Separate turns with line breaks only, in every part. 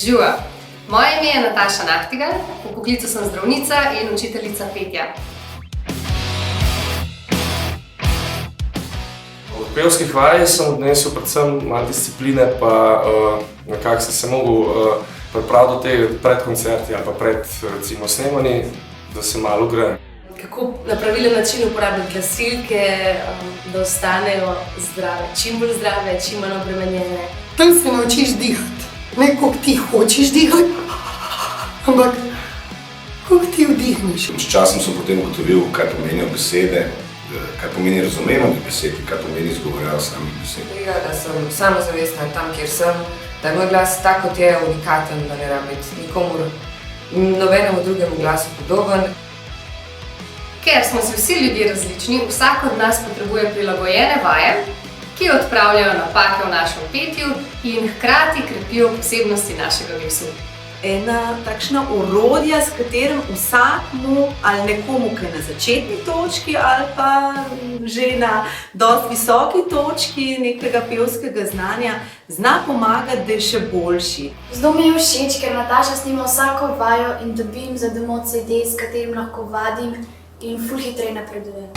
Živijo! Moje ime je Nataša Nahtigal, po poklicu sem zdravnica in učiteljica petja.
Od pevskih vaj sem odnesel predvsem malo discipline, pa nekako sem se mogel pripraviti do te predkoncerti ali pa pred recimo snemanji, da se malo ugrejem.
Kako na pravilen način uporabljati glasilke, da ostanejo zdrave, čim bolj zdrave, čim manj obremenjene.
Tam se naučiš dihati. Ne koliko ti hočeš dihati, ampak koliko ti vdihneš.
S časom sem potem ugotovil, kaj pomenijo besede, kaj pomeni razumevanje besed in kaj pomeni izgovorjava samih besed.
Tega, da sem samozavestna tam, kjer sem, da je moj glas tak, kot je, unikaten, da ne rabi biti nikomur, nobenemu drugemu glasu podoben.
Ker smo si vsi ljudje različni, vsak od nas potrebuje prilagojene vaje, ki odpravljajo napake v našem petju in hkrati krepijo posebnosti našega glasu.
Ena takšna orodja, s katerim vsakmu ali nekomu, ki je na začetni točki ali pa že na dosti visoki točki nekega pevskega znanja, zna pomagati, da je še boljši.
Zelo mi je všeč, ker Nataša snima vsako vajo in dobim za domov CD, s katerim lahko vadim in ful hitreje napredujem.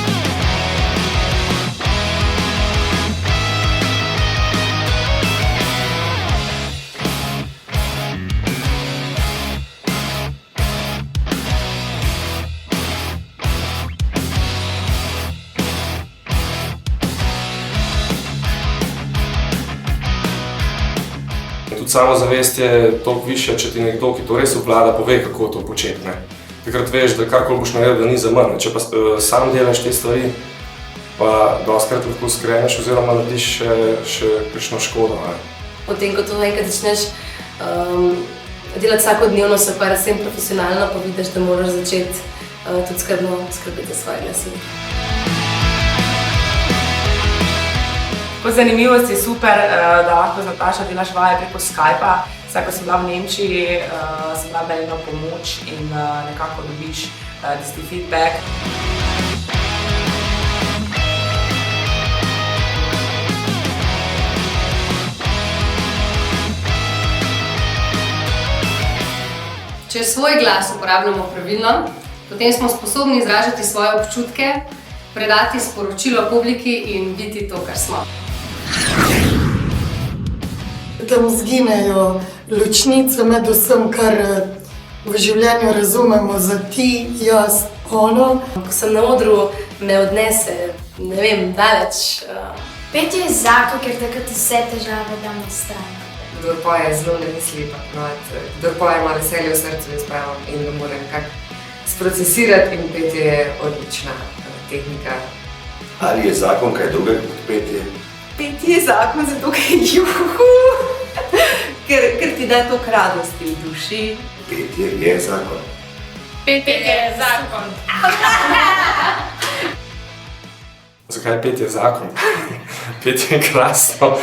Tudi samozavest je toliko višja, če ti nekdo, ki to res obvlada, pove, kako to početi. Takrat veš, da karkoli boš naredil, da ni za manj. Če pa sam delaš te stvari, pa dostikrat lahko skreneš oziroma narediš še kakšno škodo.
Potem, ko to enkrat začneš delati vsakodnevno, se pa res profesionalno, pa vidiš, da moraš začeti tudi skrbno skrbeti za svoje glasi.
Po zanimivosti je super, da lahko z Natašo delaš vaje preko Skypa. Vsaj, ko sem bila v Nemčiji, sem bila veliko pomoč in nekako dobiš tisti feedback.
Če svoj glas uporabljamo pravilno, potem smo sposobni izražati svoje občutke, predati sporočilo publiki in biti to, kar smo.
Tam zginejo ločnice med vsem, kar v življenju razumemo za ti, jaz, ono.
Ko sem na odru, me odnese, ne vem, daleč.
Petje je zakon, ker takrat vse težave dam na stran.
Kdor poje, zelo ne misli pa ponovati. Kdor poje, ima veselje v srcu, jaz pravim, in da mora nekako sprocesirati in petje je odlična tehnika.
Ali je zakon kaj drugega kot petje?
Petje je zakon, zato ker je juhu, ker ti da toliko radosti v duši.
Petje je zakon.
Petje je zakon.
Zakaj petje zakon? Petje je krasno.